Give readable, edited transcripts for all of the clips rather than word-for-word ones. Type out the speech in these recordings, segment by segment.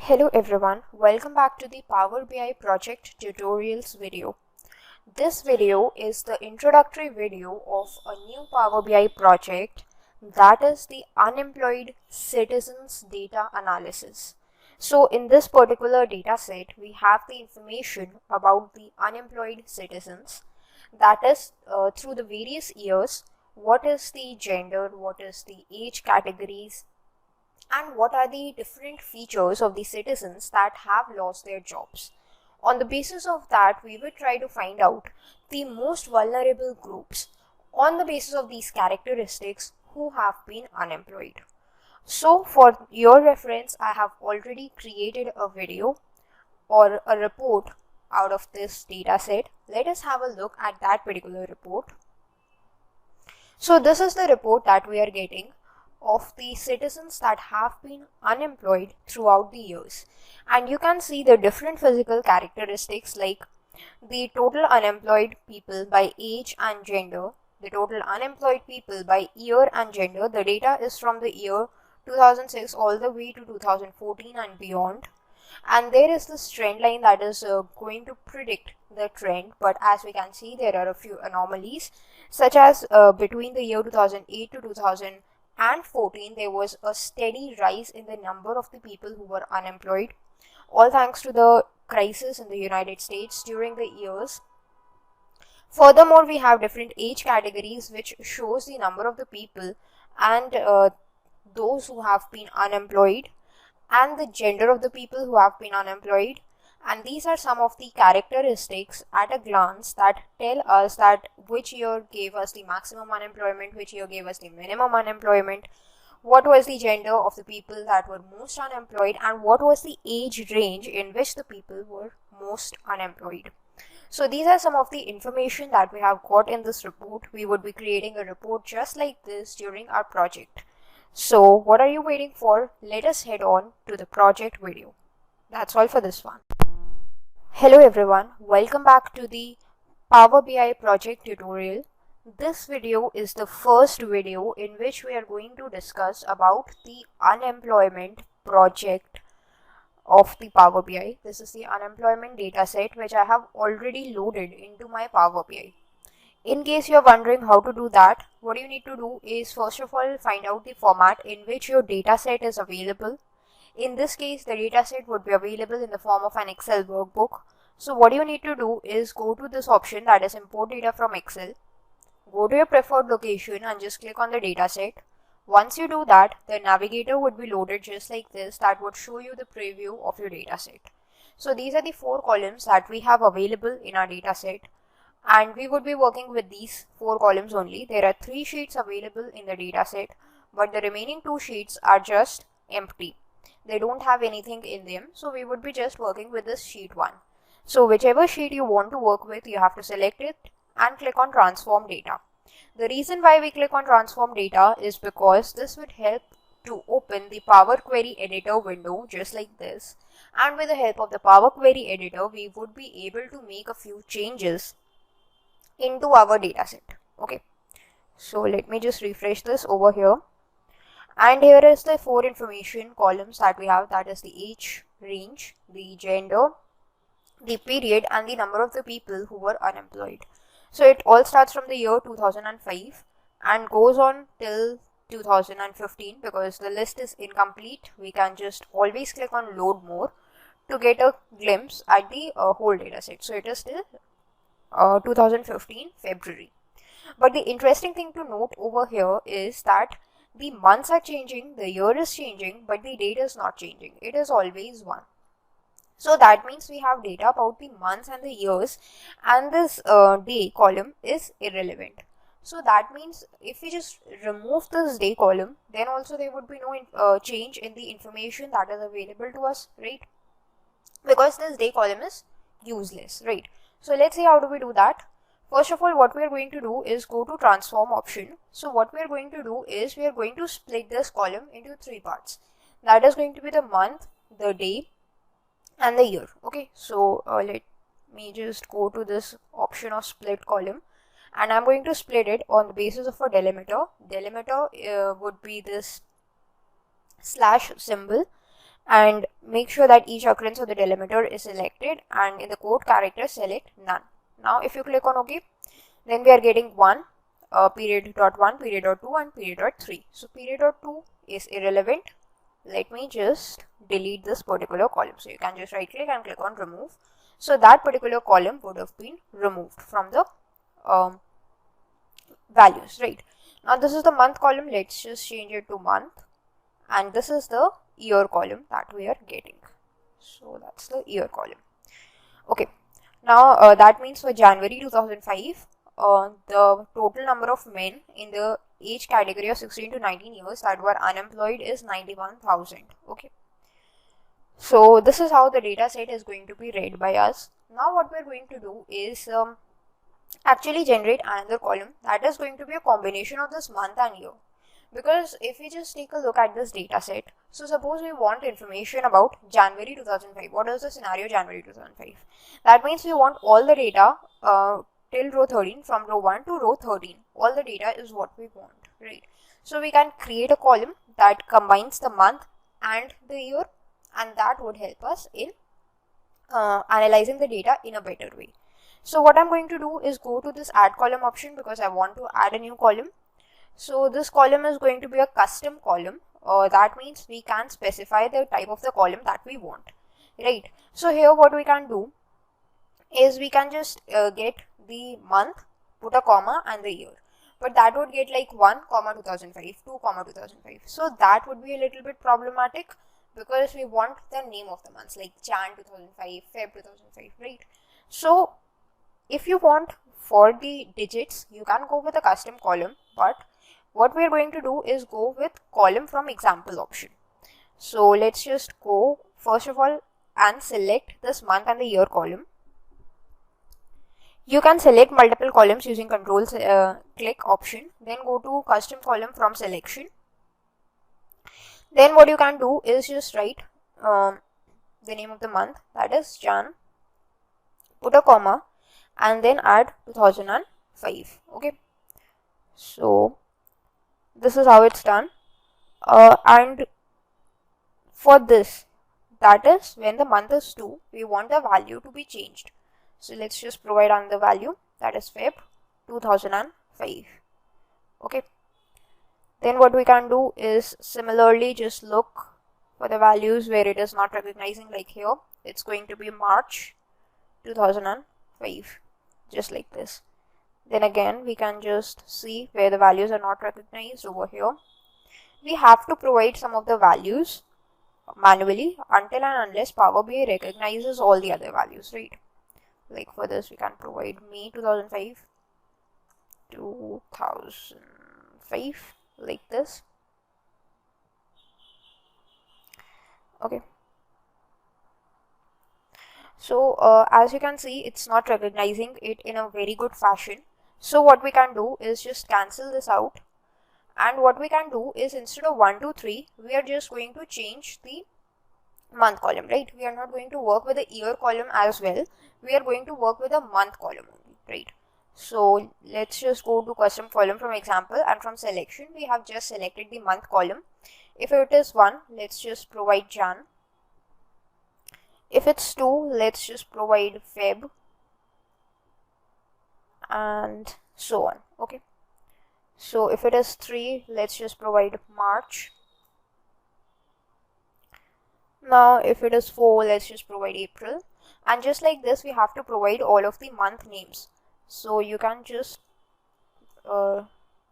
Hello everyone, welcome back to the Power BI project tutorials video. This video is the introductory video of a new Power BI project, that is the Unemployed Citizens Data Analysis. So in this particular data set, we have the information about the unemployed citizens, that is through the various years, what is the gender, what is the age categories, and what are the different features of the citizens that have lost their jobs. On the basis of that, we will try to find out the most vulnerable groups on the basis of these characteristics who have been unemployed. So for your reference, I have already created a video or a report out of this data set. Let us have a look at that particular report. So this is the report that we are getting of the citizens that have been unemployed throughout the years, and you can see the different physical characteristics like the total unemployed people by age and gender, the total unemployed people by year and gender. The data is from the year 2006 all the way to 2014 and beyond, and there is this trend line that is going to predict the trend, but as we can see, there are a few anomalies, such as between the year 2008 to 2014, there was a steady rise in the number of the people who were unemployed, all thanks to the crisis in the United States during the years. Furthermore, we have different age categories which shows the number of the people and those who have been unemployed, and the gender of the people who have been unemployed. And these are some of the characteristics at a glance that tell us that which year gave us the maximum unemployment, which year gave us the minimum unemployment, what was the gender of the people that were most unemployed, and what was the age range in which the people were most unemployed. So these are some of the information that we have got in this report. We would be creating a report just like this during our project. So what are you waiting for? Let us head on to the project video. That's all for this one. Hello everyone, welcome back to the Power BI project tutorial. This video is the first video in which we are going to discuss about the unemployment project of the Power BI. This is the unemployment data set which I have already loaded into my Power BI. In case you are wondering how to do that, what you need to do is first of all find out the format in which your data set is available. In this case, the dataset would be available in the form of an Excel workbook. So what you need to do is go to this option, that is import data from Excel. Go to your preferred location and just click on the dataset. Once you do that, the navigator would be loaded just like this, that would show you the preview of your dataset. So these are the 4 columns that we have available in our dataset, and we would be working with these 4 columns only. There are 3 sheets available in the dataset, but the remaining 2 sheets are just empty. They don't have anything in them, so we would be just working with this sheet 1. So whichever sheet you want to work with, you have to select it and click on transform data. The reason why we click on transform data is because this would help to open the Power Query editor window just like this, and with the help of the Power Query editor, we would be able to make a few changes into our dataset. Okay, so let me just refresh this over here. And here is the 4 information columns that we have, that is the age range, the gender, the period, and the number of the people who were unemployed. So it all starts from the year 2005 and goes on till 2015. Because the list is incomplete, we can just always click on load more to get a glimpse at the whole data set. So it is till 2015 February. But the interesting thing to note over here is that the months are changing, the year is changing, but the date is not changing. It is always 1. So that means we have data about the months and the years, and this day column is irrelevant. So that means if we just remove this day column, then also there would be no change in the information that is available to us, right? Because this day column is useless, right? So let's see how do we do that. First of all, what we are going to do is go to transform option. So what we are going to do is we are going to split this column into 3 parts. That is going to be the month, the day, and the year. Okay, so let me just go to this option of split column, and I'm going to split it on the basis of a delimiter. Delimiter would be this slash symbol, and make sure that each occurrence of the delimiter is selected, and in the code character select none. Now if you click on OK, then we are getting period dot 1, period dot 2 and period dot 3. So period dot 2 is irrelevant. Let me just delete this particular column. So you can just right click and click on remove. So that particular column would have been removed from the values, right? Now this is the month column. Let's just change it to month, and this is the year column that we are getting. So that's the year column. Okay, now that means for January 2005, the total number of men in the age category of 16 to 19 years that were unemployed is 91,000. Okay, so this is how the data set is going to be read by us. Now what we're going to do is actually generate another column that is going to be a combination of this month and year. Because if we just take a look at this data set, so suppose we want information about January 2005. What is the scenario January 2005? That means we want all the data till row 13, from row 1 to row 13. All the data is what we want, right? So we can create a column that combines the month and the year, and that would help us in analyzing the data in a better way. So what I'm going to do is go to this add column option because I want to add a new column. So this column is going to be a custom column. That means we can specify the type of the column that we want, right? So here what we can do is we can just get the month, put a comma and the year, but that would get like 1, 2005, 2, 2005. So that would be a little bit problematic because we want the name of the months like Jan 2005, Feb 2005, right? So if you want for the digits, you can go with a custom column, but what we are going to do is go with column from example option. So let's just go first of all and select this month and the year column. You can select multiple columns using control click option, then go to custom column from selection. Then what you can do is just write the name of the month, that is Jan, put a comma and then add 2005. Okay, so this is how it's done. And for this, that is when the month is 2, we want the value to be changed. So let's just provide on the value, that is Feb 2005. Okay, then what we can do is similarly just look for the values where it is not recognizing, like here it's going to be March 2005, just like this. Then again we can just see where the values are not recognized over here. We have to provide some of the values manually until and unless Power BI recognizes all the other values, right? Like for this we can provide May 2005, like this. Okay, so as you can see, it's not recognizing it in a very good fashion. So what we can do is just cancel this out, and what we can do is instead of 1, 2, 3, we are just going to change the month column, right? We are not going to work with the year column as well. We are going to work with a month column only, right? So let's just go to custom column from example, and from selection we have just selected the month column. If it is 1, let's just provide Jan. If it's 2, let's just provide Feb, and so on. Okay, so if it is 3, let's just provide March. Now if it is 4, let's just provide April, and just like this we have to provide all of the month names. So you can just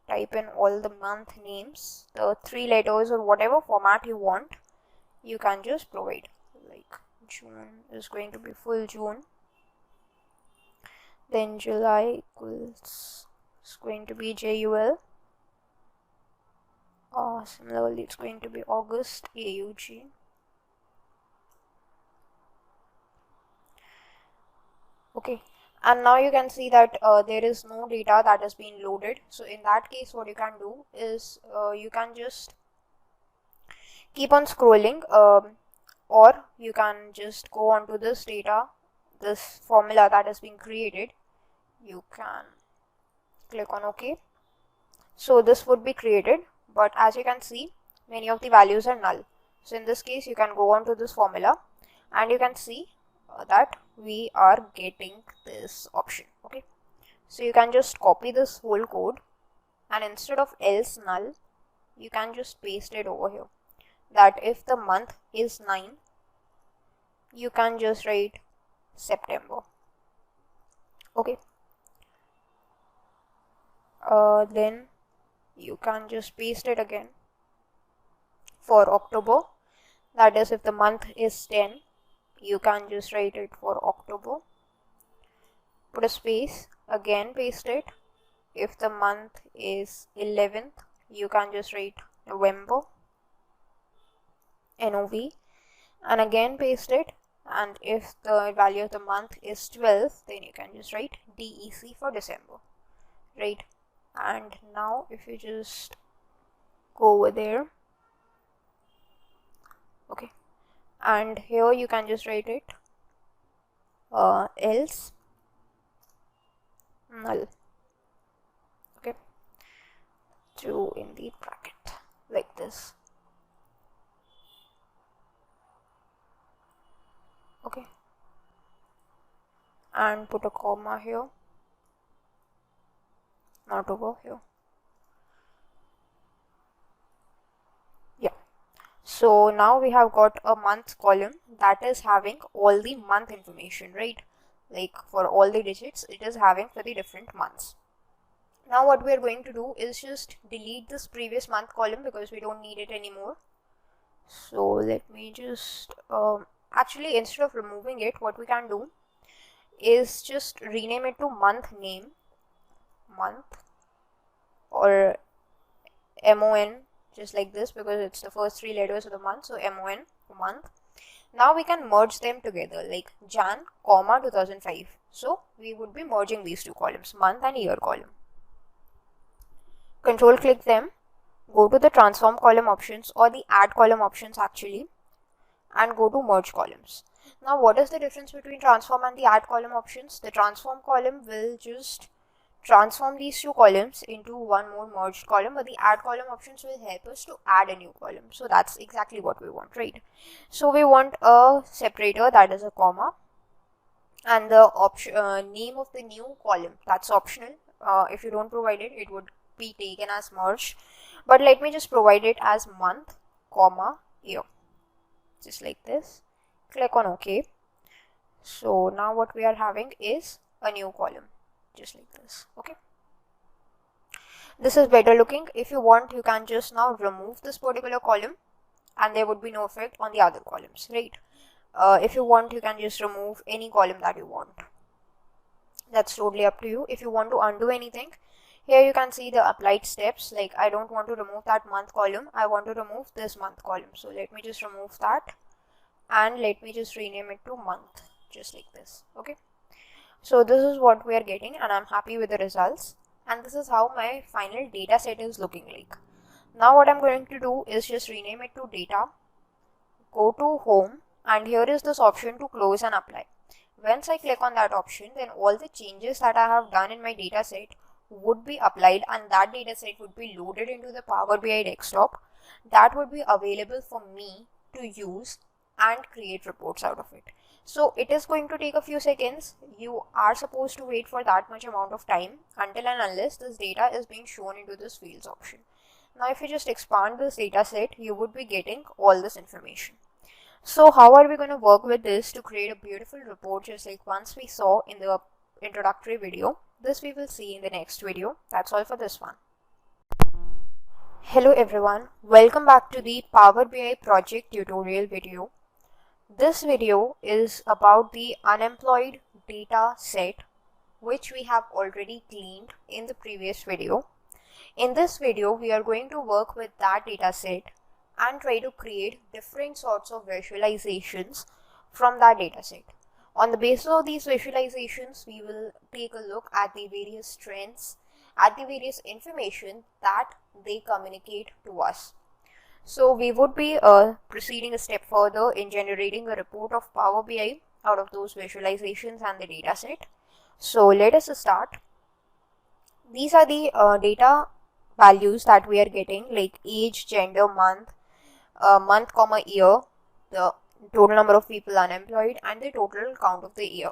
type in all the month names, the 3 letters or whatever format you want, you can just provide. Like June is going to be full June, then July equals, it's going to be JUL, similarly it's going to be August AUG. Okay, and now you can see that there is no data that has been loaded. So in that case what you can do is you can just keep on scrolling, or you can just go on to this data, this formula that has been created. You can click on OK. So this would be created, but as you can see, many of the values are null. So in this case, you can go on to this formula and you can see that we are getting this option. Okay, so you can just copy this whole code, and instead of else null, you can just paste it over here, that if the month is 9, you can just write September. Okay, then you can just paste it again for October, that is if the month is 10, you can just write it for October, put a space, again paste it. If the month is 11th, you can just write November, NOV, and again paste it. And if the value of the month is 12th, then you can just write DEC for December, right? And now if you just go over there, okay, and here you can just write it else null, okay, to in the bracket like this. Okay, and put a comma here, not over here. Yeah, so now we have got a month column that is having all the month information, right? Like for all the digits, it is having for the different months. Now what we are going to do is just delete this previous month column because we don't need it anymore. So let me just actually, instead of removing it, what we can do is just rename it to month name, month, or MON, just like this, because it's the first 3 letters of the month. So MON, month. Now we can merge them together, like Jan, 2005. So we would be merging these two columns, month and year column. Control click them, go to the transform column options or the add column options actually, and go to merge columns. Now what is the difference between transform and the add column options? The transform column will just transform these two columns into one more merged column, but the add column options will help us to add a new column. So that's exactly what we want, right? So we want a separator, that is a comma, and the name of the new column, that's optional. If you don't provide it, it would be taken as merged, but let me just provide it as month, comma, year, just like this. Click on OK. So now what we are having is a new column, just like this. Okay, this is better looking. If you want, you can just now remove this particular column and there would be no effect on the other columns, right? If you want, you can just remove any column that you want. That's totally up to you. If you want to undo anything, here you can see the applied steps. Like I don't want to remove that month column, I want to remove this month column. So let me just remove that and let me just rename it to month, just like this. Okay, so this is what we are getting and I'm happy with the results, and this is how my final data set is looking like. Now what I'm going to do is just rename it to data, go to home, and here is this option to close and apply. Once I click on that option, then all the changes that I have done in my data set would be applied and that data set would be loaded into the Power BI desktop. That would be available for me to use and create reports out of it. So it is going to take a few seconds. You are supposed to wait for that much amount of time until and unless this data is being shown into this fields option. Now if you just expand this data set, you would be getting all this information. So how are we going to work with this to create a beautiful report, just like once we saw in the introductory video? This we will see in the next video. That's all for this one. Hello everyone, welcome back to the Power BI project tutorial video. This video is about the unemployed data set, which we have already cleaned in the previous video. In this video, we are going to work with that data set and try to create different sorts of visualizations from that data set. On the basis of these visualizations, we will take a look at the various trends, at the various information that they communicate to us. So we would be proceeding a step further in generating a report of Power BI out of those visualizations and the data set. So let us start. These are the data values that we are getting, like age, gender, month, month comma year, the total number of people unemployed, and the total count of the year.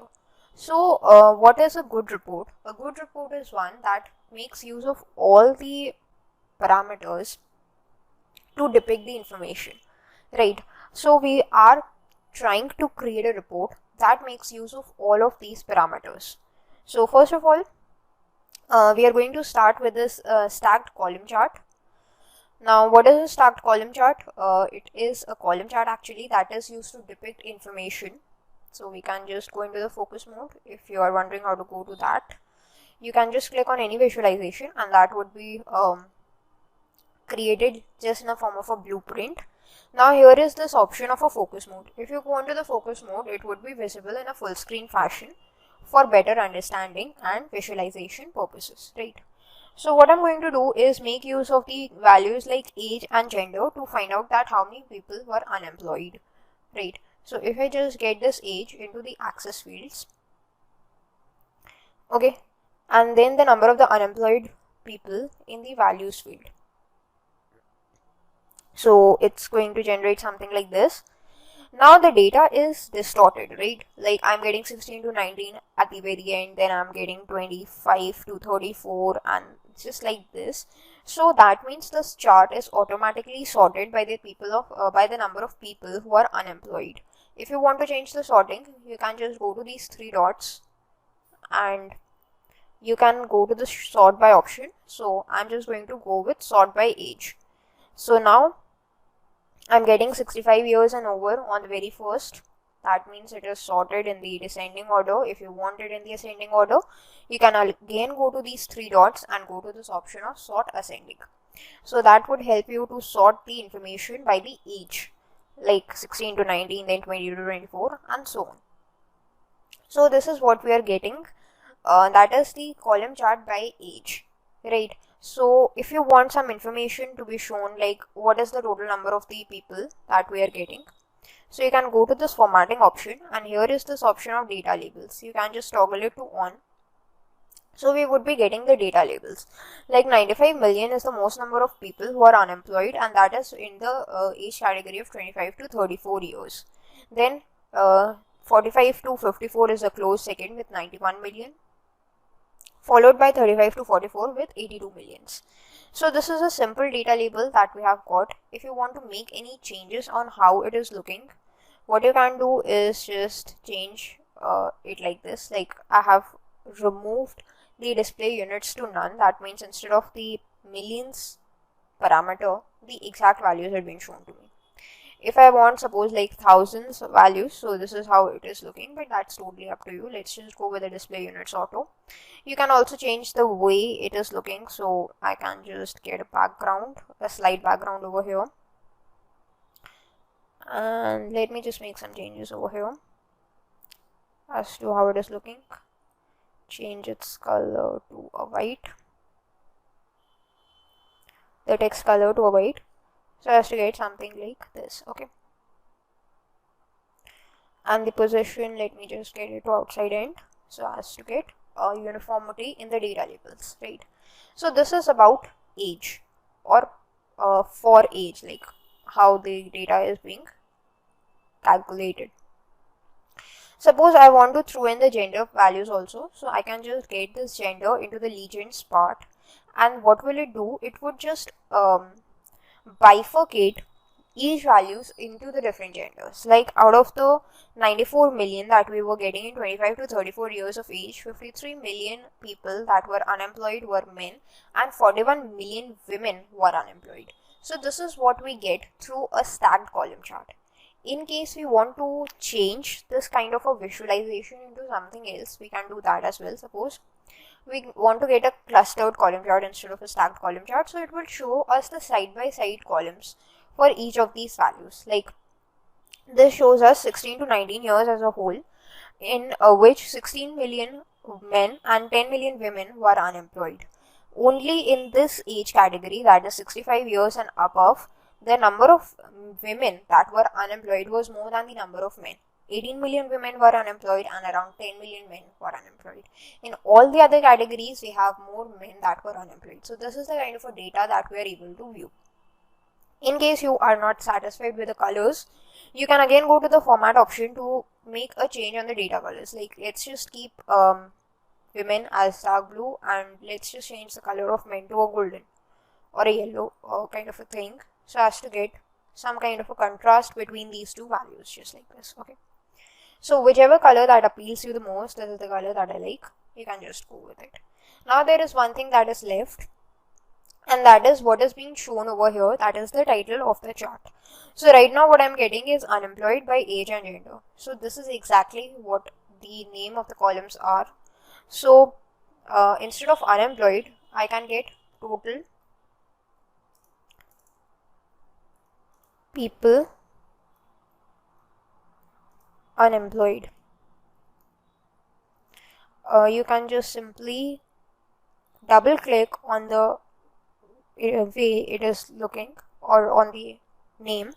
So what is a good report? A good report is one that makes use of all the parameters to depict the information, right? So we are trying to create a report that makes use of all of these parameters. So first of all, we are going to start with this stacked column chart. Now, what is a stacked column chart? It is a column chart actually that is used to depict information. So we can just go into the focus mode. If you are wondering how to go to that, you can just click on any visualization and that would be created just in the form of a blueprint. Now here is this option of a focus mode. If you go into the focus mode, it would be visible in a full screen fashion for better understanding and visualization purposes, right? So what I'm going to do is make use of the values like age and gender to find out that how many people were unemployed, right? So if I just get this age into the access fields, okay, and then the number of the unemployed people in the values field. So it's going to generate something like this. Now the data is distorted, right? Like I'm getting 16 to 19 at the very end, then I'm getting 25 to 34 and just like this. So that means this chart is automatically sorted by the by the number of people who are unemployed. If you want to change the sorting, you can just go to these three dots and you can go to the sort by option. So I'm just going to go with sort by age. So now I'm getting 65 years and over on the very first. That means it is sorted in the descending order. If you want it in the ascending order, you can again go to these three dots and go to this option of sort ascending. So that would help you to sort the information by the age, like 16 to 19, then 20 to 24 and so on. So this is what we are getting. That is the column chart by age, right? So if you want some information to be shown, like what is the total number of the people that we are getting, so you can go to this formatting option and here is this option of data labels. You can just toggle it to on. So we would be getting the data labels. Like 95 million is the most number of people who are unemployed and that is in the age category of 25 to 34 years. Then 45 to 54 is a close second with 91 million. Followed by 35 to 44 with 82 millions. So this is a simple data label that we have got. If you want to make any changes on how it is looking, what you can do is just change it like this. Like I have removed the display units to none. That means instead of the millions parameter, the exact values are being shown to me. If I want suppose like thousands values, so this is how it is looking, but that's totally up to you. Let's just go with the display units auto. You can also change the way it is looking, so I can just get a background, a slide background over here, and let me just make some changes over here as to how it is looking. Change its color to a white, the text color to a white, so as to get something like this, okay. And the position, let me just get it to outside end, so as to get uniformity in the data labels, right? So this is about age or for age, like how the data is being calculated. Suppose I want to throw in the gender values also, so I can just get this gender into the legends part, and what will it do? It would just bifurcate each values into the different genders. Like out of the 94 million that we were getting in 25 to 34 years of age, 53 million people that were unemployed were men and 41 million women were unemployed. So this is what we get through a stacked column chart. In case we want to change this kind of a visualization into something else, we can do that as well. Suppose we want to get a clustered column chart instead of a stacked column chart, so it will show us the side-by-side columns for each of these values. Like this shows us 16 to 19 years as a whole, in which 16 million men and 10 million women were unemployed. Only in this age category, that is 65 years and above, the number of women that were unemployed was more than the number of men. 18 million women were unemployed and around 10 million men were unemployed. In all the other categories, we have more men that were unemployed. So this is the kind of a data that we are able to view. In case you are not satisfied with the colors, you can again go to the format option to make a change on the data colors. Like let's just keep women as dark blue, and let's just change the color of men to a golden or a yellow or kind of a thing, so as to get some kind of a contrast between these two values, just like this. Okay, so whichever color that appeals you the most, this is the color that I like, you can just go with it. Now there is one thing that is left, and that is what is being shown over here, that is the title of the chart. So right now what I'm getting is unemployed by age and gender. So this is exactly what the name of the columns are. So instead of unemployed, I can get total people unemployed. You can just simply double click on the way it is looking or on the name,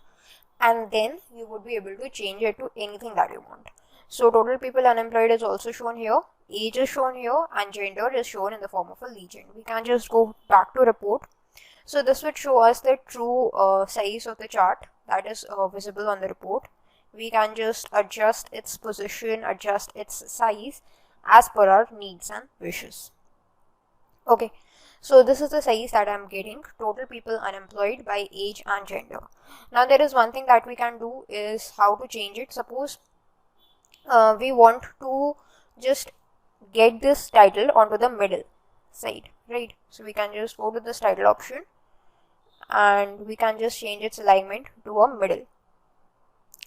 and then you would be able to change it to anything that you want. So total people unemployed is also shown here, age is shown here, and gender is shown in the form of a legend. We can just go back to report. So this would show us the true size of the chart that is visible on the report. We can just adjust its position, adjust its size as per our needs and wishes. Okay, so this is the size that I'm getting, total people unemployed by age and gender. Now there is one thing that we can do is how to change it. Suppose we want to just get this title onto the middle side, right? So we can just go to this title option and we can just change its alignment to a middle.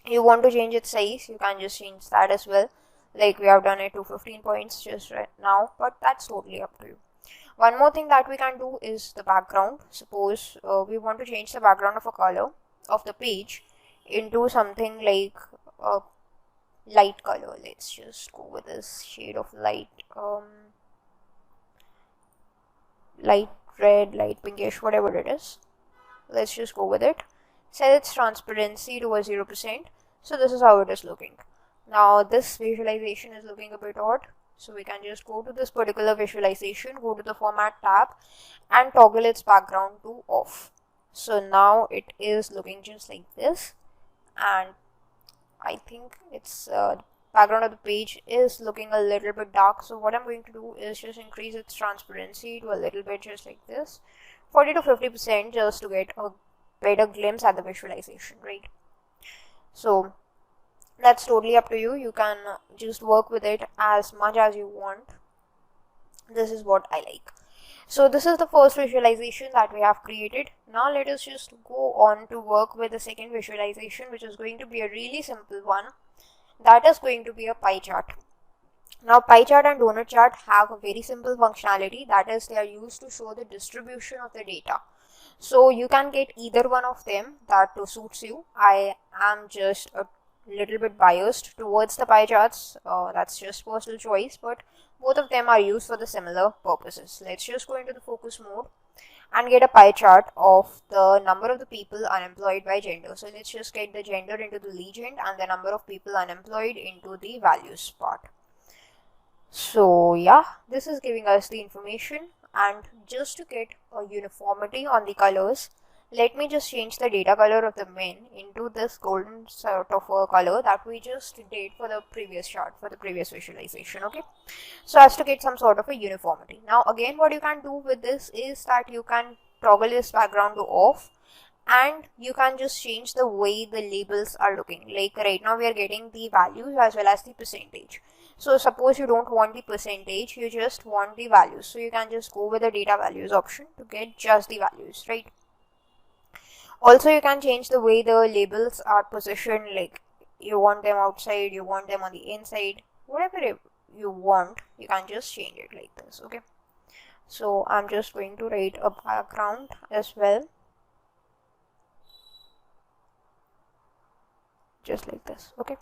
You want to change its size, you can just change that as well, like we have done it to 15 points just right now, but that's totally up to you. One more thing that we can do is the background. Suppose we want to change the background of a color of the page into something like a light color. Let's just go with this shade of light, light red, light pinkish, whatever it is. Let's just go with it. Set its transparency to a 0%. So this is how it is looking. Now this visualization is looking a bit odd. So we can just go to this particular visualization, go to the format tab and toggle its background to off. So now it is looking just like this, and I think its background of the page is looking a little bit dark. So what I'm going to do is just increase its transparency to a little bit, just like this, 40 to 50%, just to get a better glimpse at the visualization, right? So that's totally up to you. You can just work with it as much as you want. This is what I like. So this is the first visualization that we have created. Now let us just go on to work with the second visualization, which is going to be a really simple one. That is going to be a pie chart. Now pie chart and donut chart have a very simple functionality, that is they are used to show the distribution of the data. So you can get either one of them that suits you. I am just a little bit biased towards the pie charts, that's just personal choice, but both of them are used for the similar purposes. Let's just go into the focus mode and get a pie chart of the number of the people unemployed by gender. So let's just get the gender into the legend and the number of people unemployed into the values part. So yeah, this is giving us the information, and just to get a uniformity on the colors, let me just change the data color of the men into this golden sort of a color that we just did for the previous chart, for the previous visualization. Okay, so as to get some sort of a uniformity. Now again, what you can do with this is that you can toggle this background to off, and you can just change the way the labels are looking. Like right now we are getting the values as well as the percentage. So suppose you don't want the percentage, you just want the values, so you can just go with the data values option to get just the values, right? Also you can change the way the labels are positioned, like you want them outside, you want them on the inside, whatever you want, you can just change it like this. Okay, so I'm just going to write a background as well, just like this. Okay,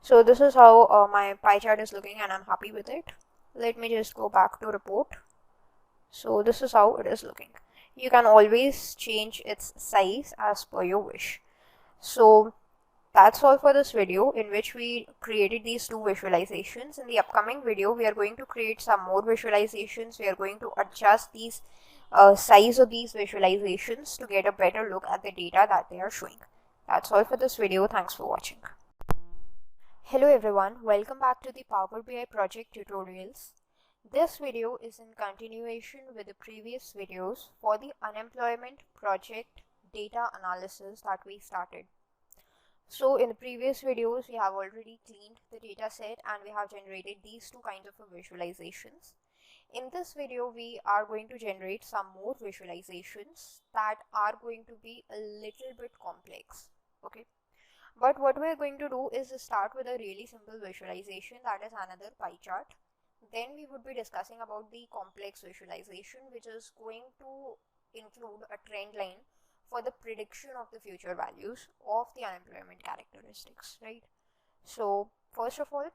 so this is how my pie chart is looking, and I'm happy with it. Let me just go back to report. So this is how it is looking. You can always change its size as per your wish. So that's all for this video, in which we created these two visualizations. In the upcoming video, we are going to create some more visualizations. We are going to adjust these size of these visualizations to get a better look at the data that they are showing. That's all for this video. Thanks for watching. Hello everyone, welcome back to the Power BI project tutorials. This video is in continuation with the previous videos for the unemployment project data analysis that we started. So in the previous videos, we have already cleaned the data set and we have generated these two kinds of visualizations. In this video, we are going to generate some more visualizations that are going to be a little bit complex. Okay. But what we're going to do is start with a really simple visualization, that is another pie chart. Then we would be discussing about the complex visualization, which is going to include a trend line for the prediction of the future values of the unemployment characteristics, right? So first of all,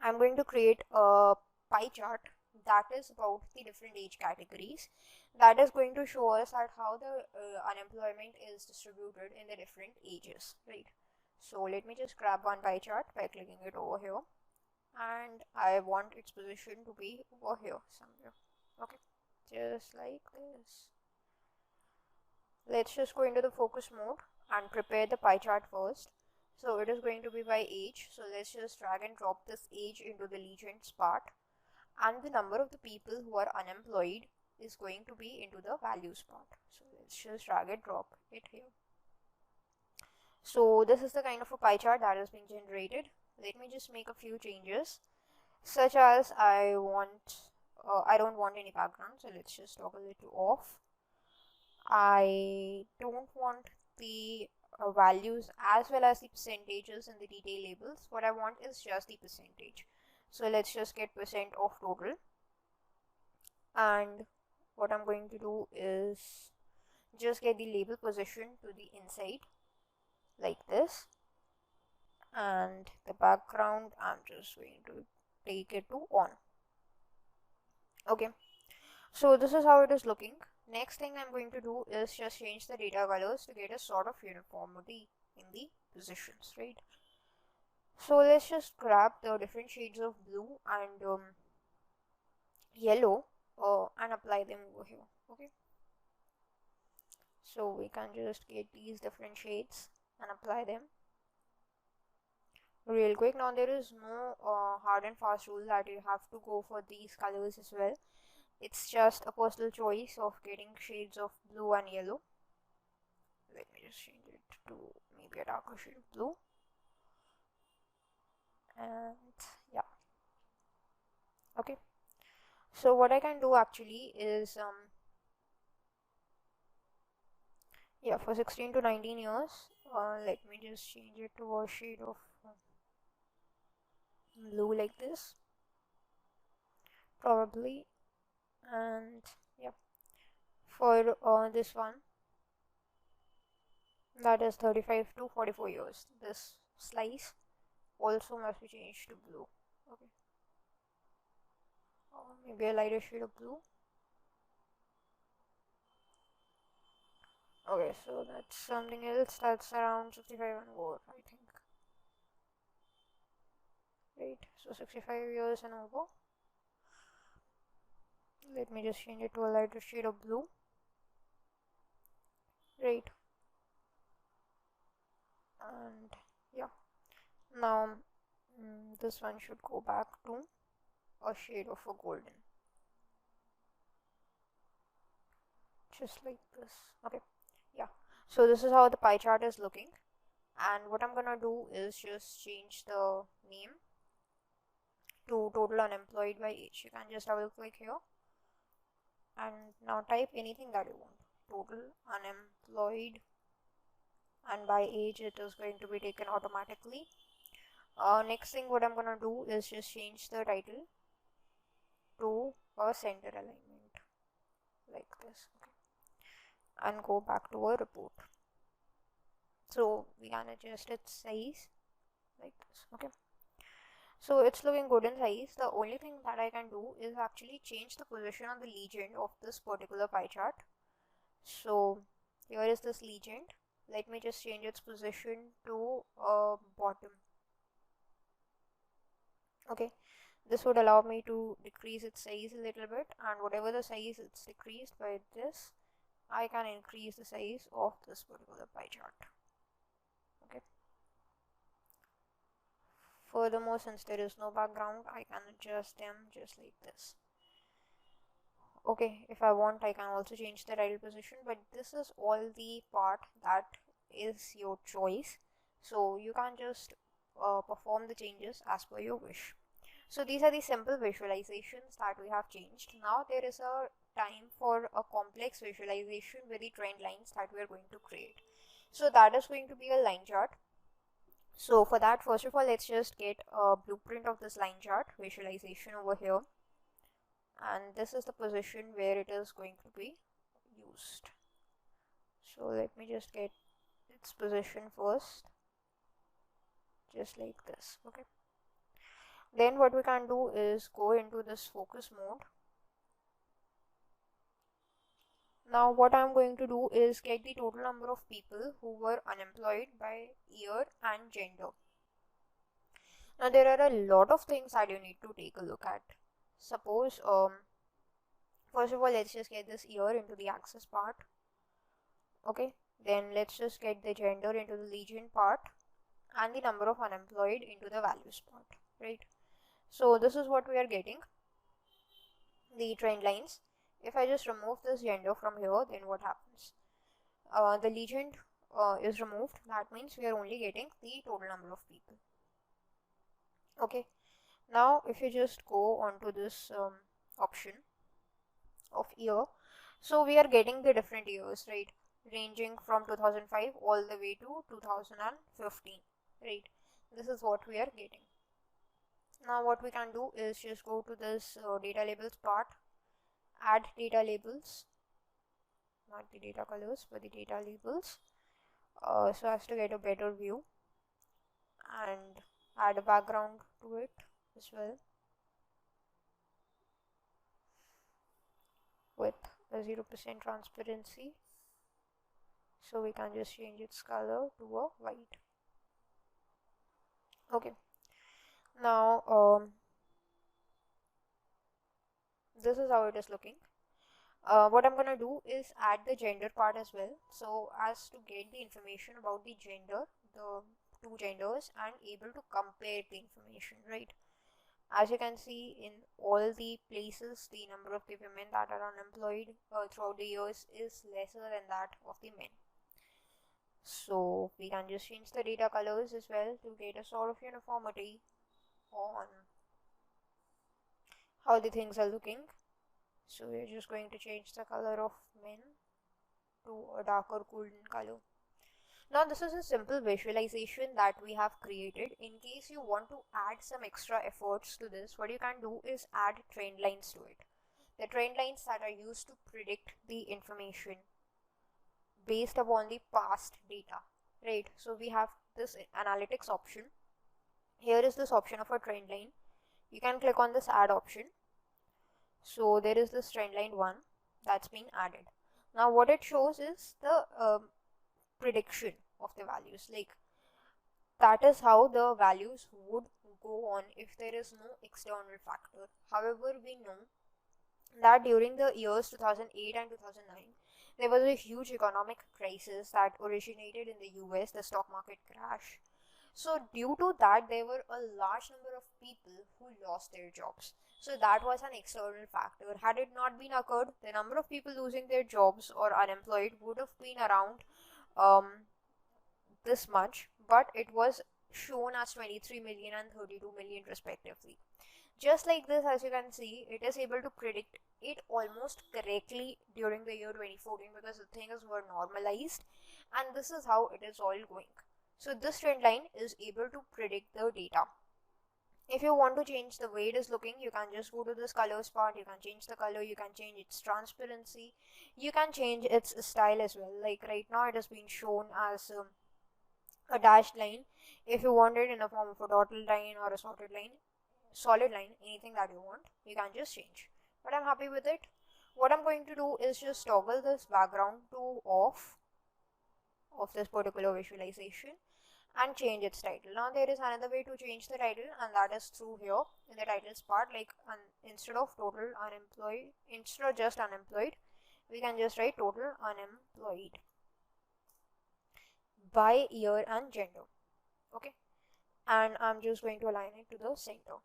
I'm going to create a pie chart that is about the different age categories, that is going to show us that how the unemployment is distributed in the different ages, right? So let me just grab one pie chart by clicking it over here, and I want its position to be over here somewhere. Okay, just like this. Let's just go into the focus mode and prepare the pie chart first. So it is going to be by age. So let's just drag and drop this age into the legends part, and the number of the people who are unemployed is going to be into the values part. So let's just drag and drop it here. So this is the kind of a pie chart that has been generated. Let me just make a few changes, such as I don't want any background, so let's just toggle it to off. I don't want the values as well as the percentages in the detail labels. What I want is just the percentage. So let's just get percent of total. And what I'm going to do is just get the label position to the inside like this. And the background, I'm just going to take it to on. Okay. So this is how it is looking. Next thing I'm going to do is just change the data colors to get a sort of uniformity in the positions, right? So let's just grab the different shades of blue and yellow and apply them over here. Okay. So we can just get these different shades and apply them real quick. Now there is no hard and fast rule that you have to go for these colors as well. It's just a personal choice of getting shades of blue and yellow. Let me just change it to maybe a darker shade of blue. And yeah. Okay. So what I can do actually is for 16 to 19 years, let me just change it to a shade of blue like this, probably. And yeah, for this one, that is 35 to 44 years, this slice also must be changed to blue. Okay, maybe a lighter shade of blue. Okay, so that's something else. That's around 65 and over, I think. Right, so 65 years and over. Let me just change it to a lighter shade of blue. Right. And yeah, now this one should go back to a shade of a golden, just like this. Okay, yeah, so this is how the pie chart is looking, and what I'm gonna do is just change the name to total unemployed by age. You can just double click here and now type anything that you want. Total unemployed, and by age it is going to be taken automatically. Next thing what I'm gonna do is just change the title to a center alignment like this. Okay. And go back to our report. So we can adjust its size like this. Okay. So it's looking good in size. The only thing that I can do is actually change the position on the legend of this particular pie chart. So here is this legend. Let me just change its position to bottom. Okay, This would allow me to decrease its size a little bit, and whatever the size it's decreased by this, I can increase the size of this particular pie chart. Okay. Furthermore, since there is no background, I can adjust them just like this. Okay, if I want, I can also change the title position, but this is all the part that is your choice. So you can just perform the changes as per your wish. So these are the simple visualizations that we have changed. Now there is a time for a complex visualization with the trend lines that we are going to create. So that is going to be a line chart. So for that, first of all, let's just get a blueprint of this line chart visualization over here. And this is the position where it is going to be used. So let me just get its position first, just like this. Okay. Then what we can do is go into this focus mode. Now what I'm going to do is get the total number of people who were unemployed by year and gender. Now there are a lot of things that you need to take a look at. Suppose first of all, let's just get this year into the axis part. Okay, then let's just get the gender into the legend part and the number of unemployed into the values part, right? So this is what we are getting, the trend lines. If I just remove this gender from here, then what happens? The legend is removed. That means we are only getting the total number of people. Okay, now if you just go onto this option of year, so we are getting the different years, right, ranging from 2005 all the way to 2015, right? This is what we are getting. Now what we can do is just go to this data labels part, add data labels, not the data colors but the data labels, so as to get a better view, and add a background to it as well with a 0% transparency. So we can just change its color to a white. Okay, now this is how it is looking. What I'm gonna do is add the gender part as well, so as to get the information about the gender, the two genders, and able to compare the information, right? As you can see, in all the places, the number of the women that are unemployed throughout the years is lesser than that of the men. So we can just change the data colors as well to get a sort of uniformity on how the things are looking. So we're just going to change the color of men to a darker golden color. Now this is a simple visualization that we have created. In case you want to add some extra efforts to this, what you can do is add trend lines to it. The trend lines that are used to predict the information based upon the past data, right? So we have this analytics option. Here is this option of a trend line. You can click on this add option. So there is this trend line 1 that's been added. Now what it shows is the prediction of the values, like that is how the values would go on if there is no external factor. However, we know that during the years 2008 and 2009 there was a huge economic crisis that originated in the US, the stock market crash. So due to that, there were a large number of people who lost their jobs. So that was an external factor. Had it not been occurred, the number of people losing their jobs or unemployed would have been around this much, but it was shown as 23 million and 32 million respectively. Just like this, as you can see, it is able to predict it almost correctly during the year 2014 because the things were normalized, and this is how it is all going. So this trend line is able to predict the data. If you want to change the way it is looking, you can just go to this colors part. You can change the color, you can change its transparency, you can change its style as well. Like right now it has been shown as a dashed line. If you want it in the form of a dotted line or a solid line, anything that you want, you can just change. But I'm happy with it. What I'm going to do is just toggle this background to off of this particular visualization, and change its title. Now there is another way to change the title, and that is through here in the titles part, like instead of total unemployed, instead of just unemployed, we can just write total unemployed by year and gender. Okay, and I'm just going to align it to the center.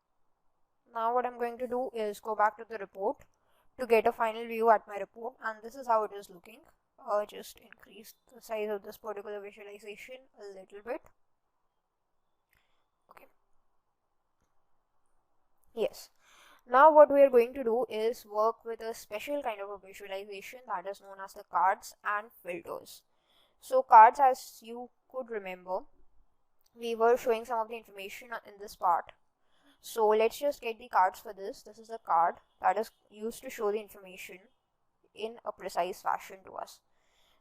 Now what I'm going to do is go back to the report to get a final view at my report, and this is how it is looking. Just increase the size of this particular visualization a little bit. Okay. Yes. Now what we are going to do is work with a special kind of a visualization that is known as the cards and filters. So cards, as you could remember, we were showing some of the information in this part. So let's just get the cards for this. This is a card that is used to show the information in a precise fashion to us.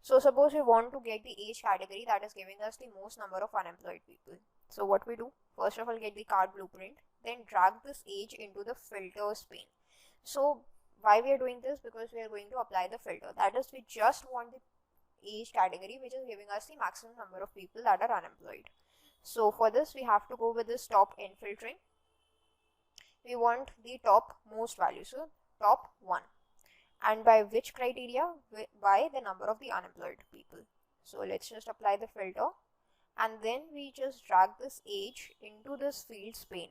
So suppose we want to get the age category that is giving us the most number of unemployed people. So what we do, first of all, get the card blueprint, then drag this age into the filters pane. So why we are doing this? Because we are going to apply the filter. That is, we just want the age category which is giving us the maximum number of people that are unemployed. So for this we have to go with this top n filtering. We want the top most value, so top 1. And by which criteria? By the number of the unemployed people. So let's just apply the filter, and then we just drag this age into this fields pane.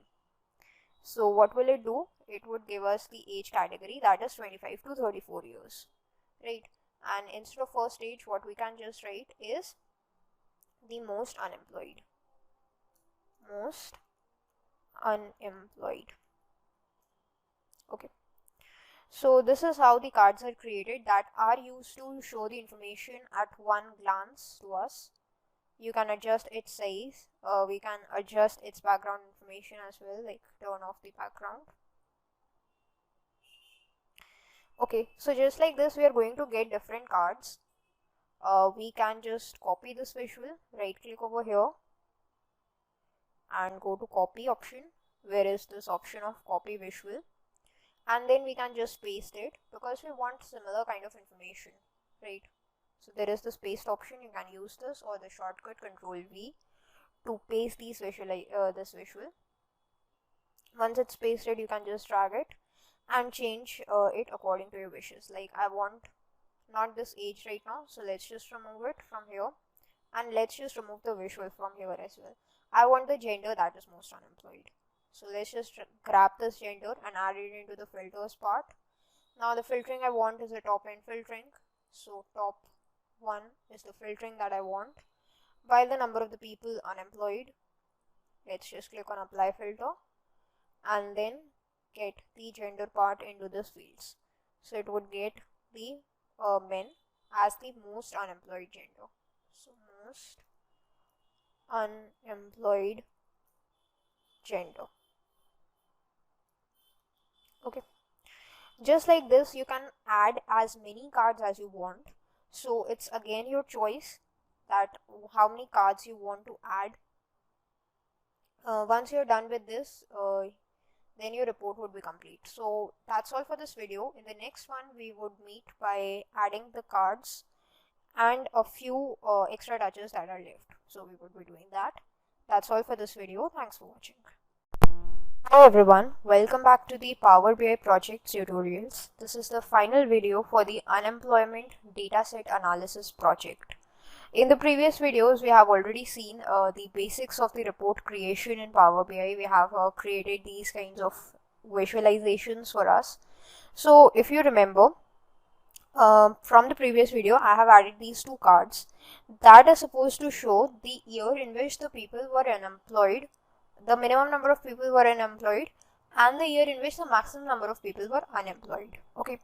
So what will it do? It would give us the age category, that is 25 to 34 years, right? And instead of first age, what we can just write is the most unemployed. Most unemployed. Okay. So this is how the cards are created, that are used to show the information at one glance to us. You can adjust its size. We can adjust its background information as well, like turn off the background. Okay, so just like this, we are going to get different cards. We can just copy this visual, right click over here and go to copy option. Where is this option of copy visual? And then we can just paste it, because we want similar kind of information, right? So there is this paste option. You can use this or the shortcut Control V to paste this visual. Once it's pasted, you can just drag it and change it according to your wishes. Like I want not this age right now, so let's just remove it from here, and let's just remove the visual from here as well. I want the gender that is most unemployed. So let's just grab this gender and add it into the filters part. Now the filtering I want is a top end filtering. So top 1 is the filtering that I want. By the number of the people unemployed, let's just click on apply filter and then get the gender part into this fields. So it would get the men as the most unemployed gender. So most unemployed gender. Okay, just like this, you can add as many cards as you want. So it's again your choice that how many cards you want to add. Once you're done with this, then your report would be complete. So that's all for this video. In the next one, we would meet by adding the cards and a few extra touches that are left. So we would be doing that. That's all for this video. Thanks for watching. Hello everyone, welcome back to the Power BI project tutorials. This is the final video for the unemployment dataset analysis project. In the previous videos, we have already seen the basics of the report creation in Power BI. We have created these kinds of visualizations for us. So if you remember, from the previous video, I have added these two cards that are supposed to show the year in which the people were unemployed, the minimum number of people were unemployed, and the year in which the maximum number of people were unemployed. Okay,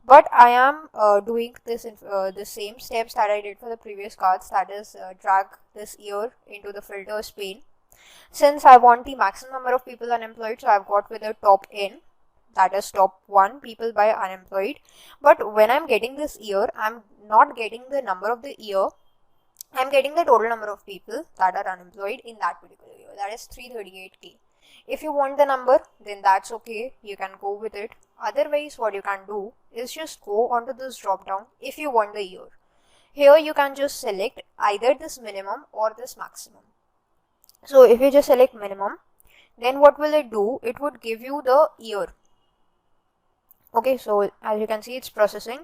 but I am doing this in the same steps that I did for the previous cards, that is drag this year into the filters pane. Since I want the maximum number of people unemployed, so I've got with the top n, that is top 1 people by unemployed. But when I'm getting this year, I'm not getting the number of the year, I'm getting the total number of people that are unemployed in that particular year, that is 338k. If you want the number, then that's okay, you can go with it. Otherwise, what you can do is just go onto this drop down if you want the year. Here you can just select either this minimum or this maximum. So if you just select minimum, then what will it do? It would give you the year. Okay, so as you can see, it's processing.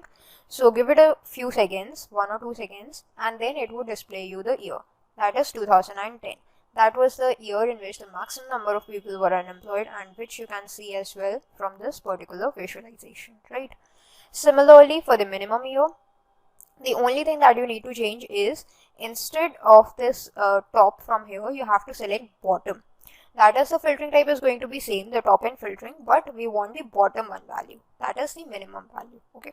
So give it a few seconds, 1 or 2 seconds, and then it would display you the year. That is 2010. That was the year in which the maximum number of people were unemployed, and which you can see as well from this particular visualization, right? Similarly, for the minimum year, the only thing that you need to change is, instead of this top from here, you have to select bottom. That is, the filtering type is going to be same, the top end filtering, but we want the bottom one value. That is the minimum value. Okay,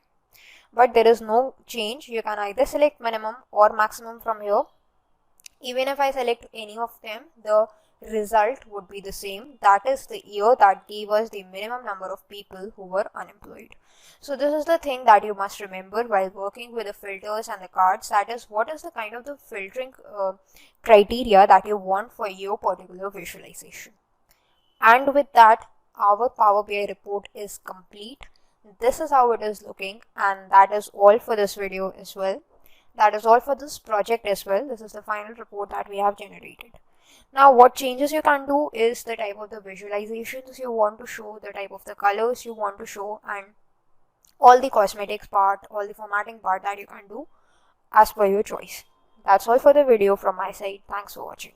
but there is no change. You can either select minimum or maximum from here. Even if I select any of them, the result would be the same. That is the year that gave us the minimum number of people who were unemployed. So this is the thing that you must remember while working with the filters and the cards. That is, what is the kind of the filtering criteria that you want for your particular visualization. And with that, our Power BI report is complete. This is how it is looking, and that is all for this video as well. That is all for this project as well. This is the final report that we have generated. Now, what changes you can do is the type of the visualizations you want to show, the type of the colors you want to show, and all the cosmetics part, all the formatting part that you can do as per your choice. That's all for the video from my side. Thanks for watching.